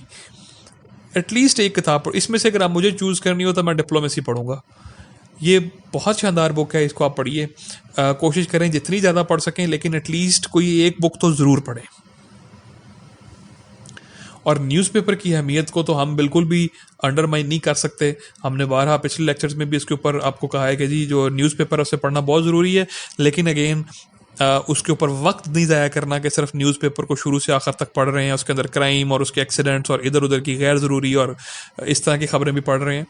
एटलीस्ट एक किताब। इसमें से अगर आप मुझे चूज़ करनी हो तो मैं डिप्लोमेसी पढ़ूंगा। ये बहुत शानदार बुक है, इसको आप पढ़िए। कोशिश करें जितनी ज़्यादा पढ़ सकें, लेकिन एटलीस्ट कोई एक बुक तो ज़रूर पढ़ें। और न्यूज़पेपर की अहमियत को तो हम बिल्कुल भी अंडरमाइन नहीं कर सकते। हमने बारहा पिछले लेक्चर्स में भी इसके ऊपर आपको कहा है कि जी जो न्यूज़पेपर है उसे पढ़ना बहुत ज़रूरी है, लेकिन अगेन उसके ऊपर वक्त नहीं ज़ाया करना कि सिर्फ न्यूज़पेपर को शुरू से आखिर तक पढ़ रहे हैं, उसके अंदर क्राइम और उसके एक्सीडेंट्स और इधर उधर की गैर ज़रूरी और इस तरह की खबरें भी पढ़ रहे हैं।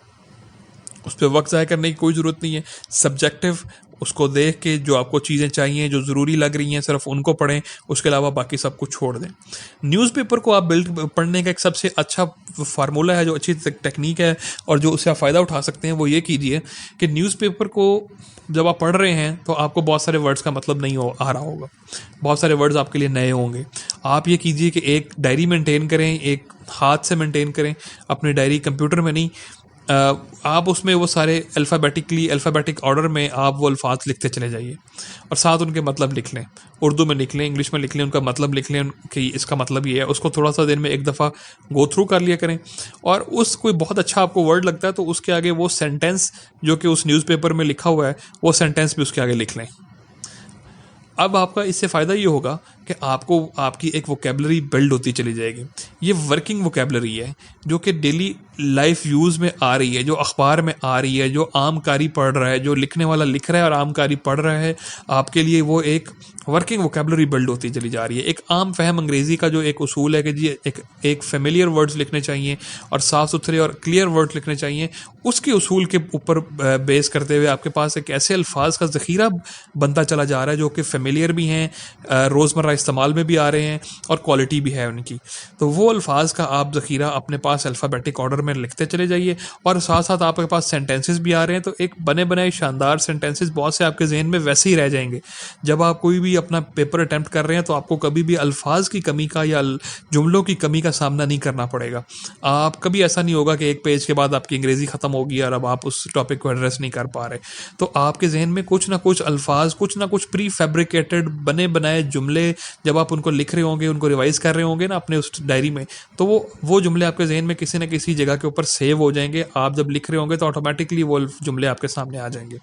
उस पर वक्त ज़ाया करने की कोई ज़रूरत नहीं है। सब्जेक्टिव, उसको देख के जो आपको चीज़ें चाहिए, जो ज़रूरी लग रही हैं, सिर्फ उनको पढ़ें, उसके अलावा बाकी सब कुछ छोड़ दें। न्यूज़पेपर को आप पढ़ने का एक सबसे अच्छा फार्मूला है, जो अच्छी टेक्निक है और जो उससे आप फ़ायदा उठा सकते हैं, वो ये कीजिए कि न्यूज़पेपर को जब आप पढ़ रहे हैं तो आपको बहुत सारे वर्ड्स का मतलब नहीं आ रहा होगा, बहुत सारे वर्ड्स आपके लिए नए होंगे। आप ये कीजिए कि एक डायरी मेंटेन करें, एक हाथ से मेंटेन करें अपनी डायरी, कंप्यूटर में नहीं। आप उसमें वो सारे अल्फ़ाबेटिक ऑर्डर में आप वो अल्फाज लिखते चले जाइए और साथ उनके मतलब लिख लें। उर्दू में लिख लें, इंग्लिश में लिख लें, उनका मतलब लिख लें कि इसका मतलब ये है। उसको थोड़ा सा दिन में एक दफ़ा गो थ्रू कर लिया करें, और उस कोई बहुत अच्छा आपको वर्ड लगता है तो उसके आगे वो सेंटेंस जो कि उस न्यूज़पेपर में लिखा हुआ है, वो सेंटेंस भी उसके आगे लिख लें। अब आपका इससे फ़ायदा ये होगा कि आपको आपकी एक वोकेबलरी बिल्ड होती चली जाएगी। ये वर्किंग वोकेबलरी है जो कि डेली लाइफ यूज़ में आ रही है, जो अखबार में आ रही है, जो आम कारी पढ़ रहा है, जो लिखने वाला लिख रहा है और आम कारी पढ़ रहा है, आपके लिए वो एक वर्किंग वोकेबलरी बिल्ड होती चली जा रही है। एक आम फहम अंग्रेज़ी का जो एक उसूल है कि जी एक फेमिलियर वर्ड्स लिखने चाहिए और साफ़ सुथरे और क्लियर वर्ड्स लिखने चाहिए, उसके उसूल के ऊपर बेस करते हुए आपके पास एक ऐसे अल्फाज का ज़ख़ीरा बनता चला जा रहा है जो कि फेमिलियर भी हैं, रोज़मर्रा इस्तेमाल में भी आ रहे हैं और क्वालिटी भी है उनकी। तो वो अल्फाज का आप ज़ख़ीरा अपने पास अल्फ़ाबेटिक ऑर्डर में लिखते चले जाइए, और साथ साथ आपके पास सेंटेंसेस भी आ रहे हैं, तो एक बने बनाए शानदार सेंटेंसेस बहुत से आपके जहन में वैसे ही रह जाएंगे। जब आप कोई भी अपना पेपर अटैम्प्ट कर रहे हैं तो आपको कभी भी अल्फाज की कमी का या जुमलों की कमी का सामना नहीं करना पड़ेगा। आप कभी ऐसा नहीं होगा कि एक पेज के बाद आपकी अंग्रेज़ी ख़त्म होगी और अब आप उस टॉपिक को एड्रेस नहीं कर पा रहे। तो आपके जहन में कुछ ना कुछ अल्फाज, कुछ ना कुछ प्री फैब्रिकेटेड बने बनाए जुमले जब आप उनको लिख रहे होंगे, उनको रिवाइज कर रहे होंगे ना अपने उस डायरी में, तो वो जुमले आपके जहन में किसी न किसी जगह के ऊपर सेव हो जाएंगे। आप जब लिख रहे होंगे तो ऑटोमेटिकली वो जुमले आपके सामने आ जाएंगे।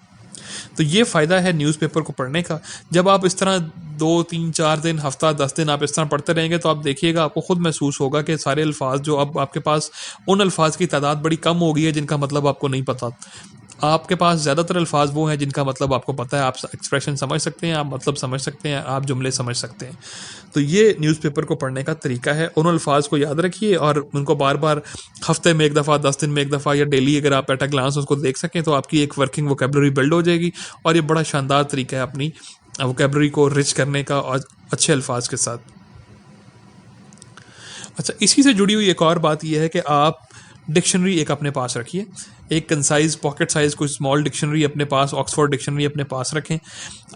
तो ये फ़ायदा है न्यूज़पेपर को पढ़ने का। जब आप इस तरह 2 3 4 दिन, हफ्ता 10 दिन आप इस तरह पढ़ते रहेंगे तो आप देखिएगा, आपको खुद महसूस होगा कि सारे अल्फाज जो अब आपके पास, उन अल्फाज की तादाद बड़ी कम हो गई है जिनका मतलब आपको नहीं पता। आपके पास ज़्यादातर अल्फाज वो हैं जिनका मतलब आपको पता है, आप एक्सप्रेशन समझ सकते हैं, आप मतलब समझ सकते हैं, आप जुमले समझ सकते हैं। तो ये न्यूज़पेपर को पढ़ने का तरीका है। उन अल्फाज को याद रखिए और उनको बार बार हफ्ते में एक दफ़ा, 10 दिन में एक दफ़ा या डेली अगर आप एट अ ग्लांस उसको देख सकें तो आपकी एक वर्किंग वोकेबलरी बिल्ड हो जाएगी। और ये बड़ा शानदार तरीका है अपनी वोकेबलरी को रिच करने का और अच्छे अल्फाज के साथ। अच्छा, इसी से जुड़ी हुई एक और बात यह है कि आप डिक्शनरी एक अपने पास रखिए, एक कंसाइज पॉकेट साइज़ कोई स्मॉल डिक्शनरी अपने पास, ऑक्सफोर्ड डिक्शनरी अपने पास रखें।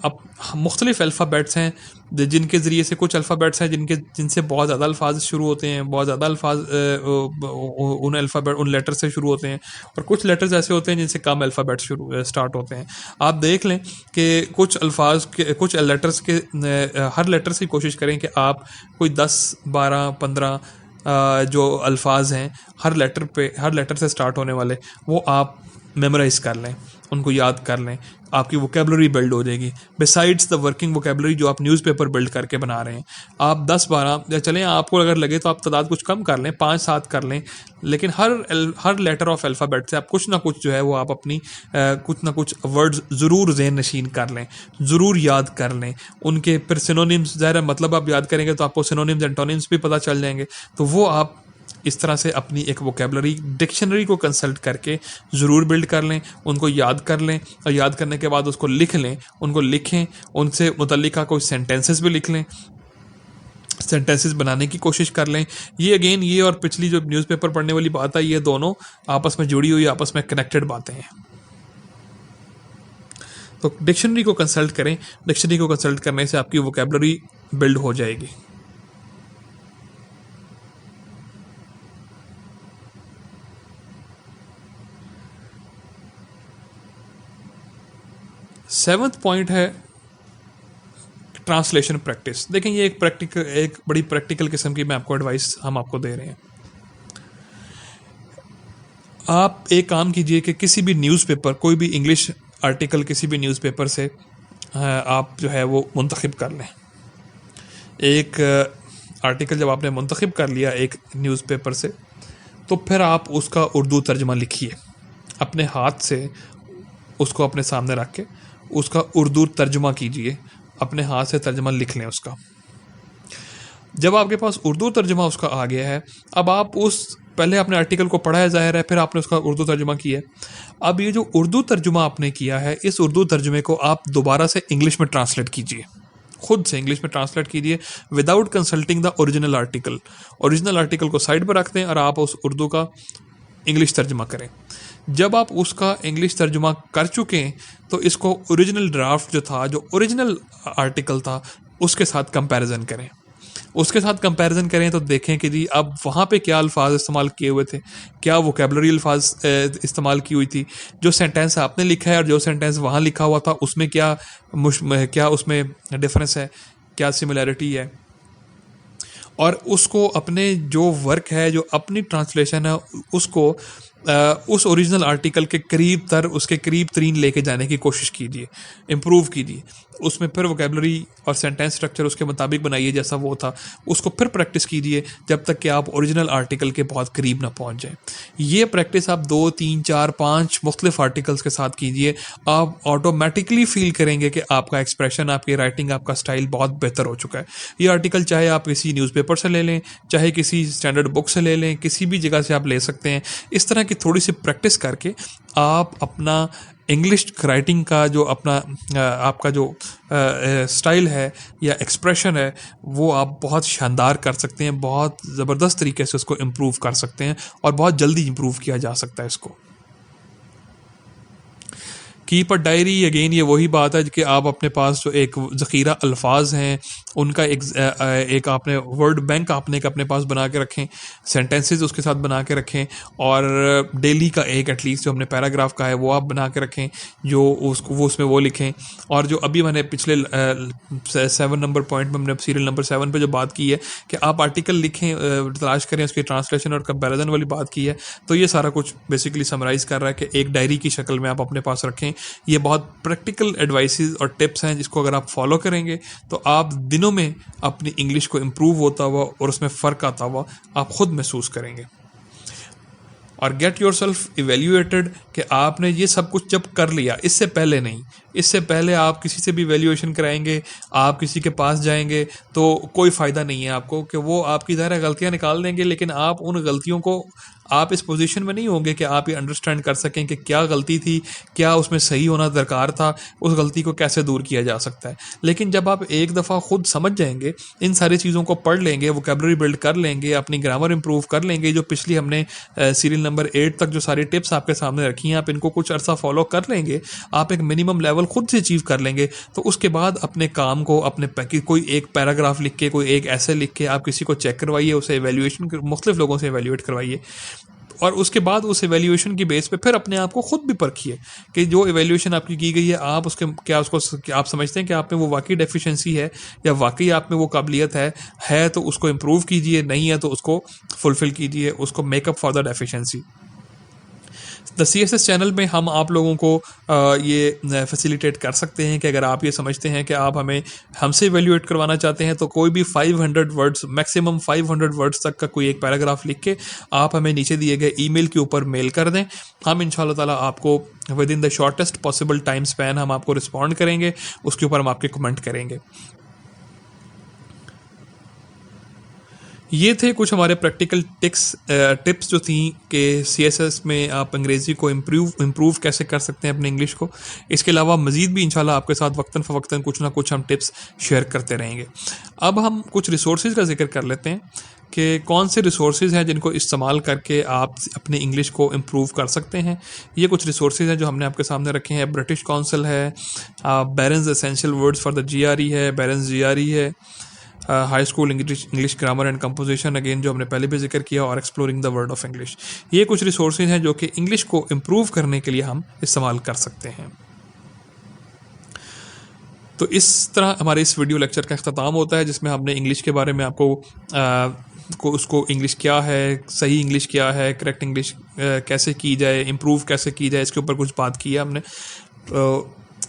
अब मुख्तलिफ अल्फ़ाबेट्स हैं जिनके ज़रिए से, कुछ अल्फ़ाबेट्स हैं जिनसे बहुत ज़्यादा अल्फाज शुरू होते हैं, बहुत ज़्यादा अल्फाज उन अल्फ़ाबेट, उन लेटर से शुरू होते हैं, और कुछ लेटर्स ऐसे होते हैं जिनसे कम अल्फ़ाबेट्स स्टार्ट होते हैं। आप देख लें कि कुछ अल्फाज के, कुछ लेटर्स के, हर लेटर से कोशिश करें कि आप कोई 10 12 15 जो अल्फाज हैं हर लेटर से स्टार्ट होने वाले, वो आप मेमोराइज कर लें, उनको याद कर लें, आपकी वोकेबलरी बिल्ड हो जाएगी। बिसाइड्स द वर्किंग वोकेबलरी जो आप न्यूज़पेपर बिल्ड करके बना रहे हैं, आप 10 12 या चलें, आपको अगर लगे तो आप तादाद कुछ कम कर लें, 5 7 कर लें, लेकिन हर लेटर ऑफ अल्फ़ाबेट से आप कुछ ना कुछ जो है वो आप अपनी कुछ ना कुछ वर्ड्स ज़रूर ज़हन नशीन कर लें, ज़रूर याद कर लें उनके। फिर सिनोनिम्स, ज़ाहिर मतलब आप याद करेंगे तो आपको सिनोनिम्स एंटोनिम्स भी पता चल जाएंगे। तो वो आप इस तरह से अपनी एक वोकेबलरी डिक्शनरी को कंसल्ट करके ज़रूर बिल्ड कर लें, उनको याद कर लें, और याद करने के बाद उसको लिख लें, उनको लिखें, उनसे मुतल्लिका कोई सेंटेंसेस भी लिख लें, सेंटेंसेस बनाने की कोशिश कर लें। ये अगेन, ये और पिछली जो न्यूज़पेपर पढ़ने वाली बात है, ये दोनों आपस में जुड़ी हुई, आपस में कनेक्टेड बातें हैं। तो डिक्शनरी को कंसल्ट करें, डिक्शनरी को कंसल्ट करने से आपकी वोकेबलरी बिल्ड हो जाएगी। सेवंथ पॉइंट है ट्रांसलेशन प्रैक्टिस। देखें, ये एक बड़ी प्रैक्टिकल किस्म की मैं आपको एडवाइस हम आपको दे रहे हैं। आप एक काम कीजिए कि किसी भी न्यूज़पेपर, कोई भी इंग्लिश आर्टिकल किसी भी न्यूज़पेपर से आप जो है वो मुंतखब कर लें। एक आर्टिकल जब आपने मुंतखब कर लिया एक न्यूज़पेपर से, तो फिर आप उसका उर्दू तर्जमा लिखिए अपने हाथ से, उसको अपने सामने रख के उसका उर्दू तर्जुमा कीजिए, अपने हाथ से तर्जुमा लिख लें उसका। जब आपके पास उर्दू तर्जुमा उसका आ गया है, अब आप पहले आपने आर्टिकल को पढ़ा है, ज़ाहिर है, फिर आपने उसका उर्दू तर्जुमा किया है। अब ये जो उर्दू तर्जुमा आपने किया है, इस उर्दू तर्जुमे को आप दोबारा से इंग्लिश में ट्रांसलेट कीजिए, खुद से इंग्लिश में ट्रांसलेट कीजिए, without consulting the original article. Original article को साइड पर रख दें और आप उस उर्दू का इंग्लिश तर्जुमा करें। जब आप उसका इंग्लिश तर्जुमा कर चुके हैं तो इसको ओरिजिनल ड्राफ्ट जो था, जो ओरिजिनल आर्टिकल था, उसके साथ कंपैरिजन करें। उसके साथ कंपैरिजन करें तो देखें कि जी अब वहाँ पे क्या अल्फाज इस्तेमाल किए हुए थे, क्या वोकेबलरी अल्फाज इस्तेमाल की हुई थी, जो सेंटेंस आपने लिखा है और जो सेंटेंस वहाँ लिखा हुआ था उसमें क्या उसमें डिफरेंस है, क्या सिमिलैरिटी है। और उसको अपने जो वर्क है, जो अपनी ट्रांसलेशन है, उसको उस ओरिजिनल आर्टिकल के करीब तर, उसके करीब तरीन लेके जाने की कोशिश कीजिए, इम्प्रूव कीजिए उसमें। फिर वोकेबलरी और सेंटेंस स्ट्रक्चर उसके मुताबिक बनाइए जैसा वो था, उसको फिर प्रैक्टिस कीजिए जब तक कि आप ओरिजिनल आर्टिकल के बहुत करीब ना पहुंच जाए। ये प्रैक्टिस आप 2 3 4 5 मुख्तलिफ आर्टिकल्स के साथ कीजिए, आप ऑटोमेटिकली फील करेंगे कि आपका एक्सप्रेशन, आपकी राइटिंग, आपका स्टाइल बहुत बेहतर हो चुका है। ये आर्टिकल चाहे आप किसी न्यूज़पेपर से ले लें, चाहे किसी स्टैंडर्ड बुक से ले लें, किसी भी जगह से आप ले सकते हैं। इस तरह की थोड़ी सी प्रैक्टिस करके आप अपना इंग्लिश राइटिंग का जो अपना आपका जो स्टाइल है या एक्सप्रेशन है, वो आप बहुत शानदार कर सकते हैं, बहुत ज़बरदस्त तरीके से उसको इम्प्रूव कर सकते हैं और बहुत जल्दी इम्प्रूव किया जा सकता है इसको। कीप अ डायरी, अगेन ये वही बात है कि आप अपने पास जो एक ज़ख़ीरा अल्फाज हैं उनका एक आपने वर्ड बैंक आपने एक अपने पास बना के रखें, सेंटेंसेस उसके साथ बना के रखें, और डेली का एक एटलीस्ट जो हमने पैराग्राफ का है वो आप बना के रखें, जो उसको वो उसमें वो लिखें। और जो अभी मैंने पिछले 7 नंबर पॉइंट में हमने सीरियल नंबर 7 पे जो बात की है कि आप आर्टिकल लिखें, तलाश करें, उसकी ट्रांसलेशन और कंपैरिजन वाली बात की है, तो ये सारा कुछ बेसिकली समराइज़ कर रहा है कि एक डायरी की शक्ल में आप अपने पास रखें। ये बहुत प्रैक्टिकल एडवाइसेस और टिप्स हैं जिसको अगर आप फॉलो करेंगे तो आप दिनों में अपनी इंग्लिश को इम्प्रूव होता हुआ और उसमें फ़र्क आता हुआ आप खुद महसूस करेंगे। और गेट योर सेल्फ इवेल्यूएटेड कि आपने ये सब कुछ जब कर लिया, इससे पहले नहीं, इससे पहले आप किसी से भी वैल्यूएशन कराएंगे, आप किसी के पास जाएंगे तो कोई फ़ायदा नहीं है आपको, कि वो आपकी ज़ाहिर गलतियां निकाल देंगे, लेकिन आप उन गलतियों को आप इस पोजीशन में नहीं होंगे कि आप ये अंडरस्टैंड कर सकें कि क्या गलती थी, क्या उसमें सही होना दरकार था, उस गलती को कैसे दूर किया जा सकता है। लेकिन जब आप एक दफ़ा खुद समझ जाएंगे, इन सारी चीज़ों को पढ़ लेंगे, वोकैबुलरी बिल्ड कर लेंगे, अपनी ग्रामर इंप्रूव कर लेंगे, जो पिछली हमने सीरियल नंबर 8 तक जो सारी टिप्स आपके सामने रखी हैं, आप इनको कुछ अर्सा फॉलो कर लेंगे, आप एक मिनिमम लेवल खुद से अचीव कर लेंगे, तो उसके बाद अपने काम को कोई एक पैराग्राफ लिख के, कोई एक ऐसे लिख के आप किसी को चेक करवाइए, उसे एवेल्यूएशन मुख्तलिफ लोगों से एवेल्यूएट करवाइए, और उसके बाद उस एवेल्यूएशन की बेस पे फिर अपने आप को खुद भी परखिए कि जो एवेल्यूएशन आपकी की गई है, आप उसके क्या आप समझते हैं कि आप में वो वाकई डेफिशिएंसी है या वाकई आप में वो काबिलियत है तो उसको इम्प्रूव कीजिए, नहीं है तो उसको फुलफिल कीजिए, उसको makeup for the deficiency. The CSS channel में हम आप लोगों को ये फैसिलिटेट कर सकते हैं कि अगर आप ये समझते हैं कि आप हमसे इवेल्यूएट करवाना चाहते हैं, तो कोई भी 500 वर्ड्स, मैक्सिमम 500 वर्ड्स तक का कोई एक पैराग्राफ लिख के आप हमें नीचे दिए गए ईमेल के ऊपर मेल कर दें। हम इंशाल्लाह ताला आपको with in the shortest possible time span हम आपको रिस्पॉन्ड करेंगे, उसके ऊपर हम आपके कमेंट करेंगे। ये थे कुछ हमारे प्रैक्टिकल टिप्स जो थी कि CSS में आप अंग्रेज़ी को इम्प्रूव कैसे कर सकते हैं अपने इंग्लिश को। इसके अलावा मज़ीद भी इंशाल्लाह आपके साथ वक्तन फ़वक्तन कुछ ना कुछ हम टिप्स शेयर करते रहेंगे। अब हम कुछ रिसोर्सेज का जिक्र कर लेते हैं कि कौन से रिसोर्सेज हैं जिनको इस्तेमाल करके आप अपनी इंग्लिश को इम्प्रूव कर सकते हैं। ये कुछ रिसोर्सेज हैं जो हमने आपके सामने रखे हैं। ब्रिटिश काउंसिल है, barons essential words for the GRE है, बैरन्स GRE है, high school English grammar and composition, again जो हमने पहले भी जिक्र किया, और exploring the word of English. ये कुछ रिसोर्सेज हैं जो कि इंग्लिश को इम्प्रूव करने के लिए हम इस्तेमाल कर सकते हैं। तो इस तरह हमारे इस वीडियो लेक्चर का अख्ताम होता है, जिसमें हमने इंग्लिश के बारे में आपको उसको इंग्लिश क्या है, सही इंग्लिश क्या है, करेक्ट इंग्लिश कैसे की जाए, इम्प्रूव कैसे की जाए, इसके ऊपर कुछ बात की है हमने।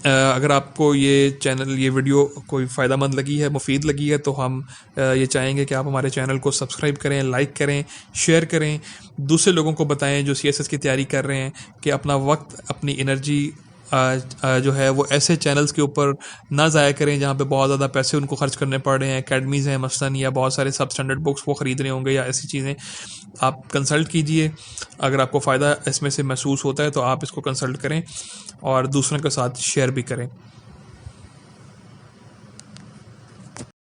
अगर आपको ये वीडियो कोई फ़ायदामंद लगी है, मुफीद लगी है, तो हम ये चाहेंगे कि आप हमारे चैनल को सब्सक्राइब करें, लाइक करें, शेयर करें, दूसरे लोगों को बताएं जो CSS की तैयारी कर रहे हैं कि अपना वक्त, अपनी एनर्जी जो है वो ऐसे चैनल्स के ऊपर ना ज़ाया करें जहाँ पे बहुत ज़्यादा पैसे उनको खर्च करने पड़ रहे हैं। एकेडमीज़ हैं मसलन, या बहुत सारे सब स्टैंडर्ड बुक्स वो ख़रीद रहे होंगे, या ऐसी चीज़ें आप कंसल्ट कीजिए। अगर आपको फ़ायदा इसमें से महसूस होता है तो आप इसको कंसल्ट करें और दूसरों के साथ शेयर भी करें।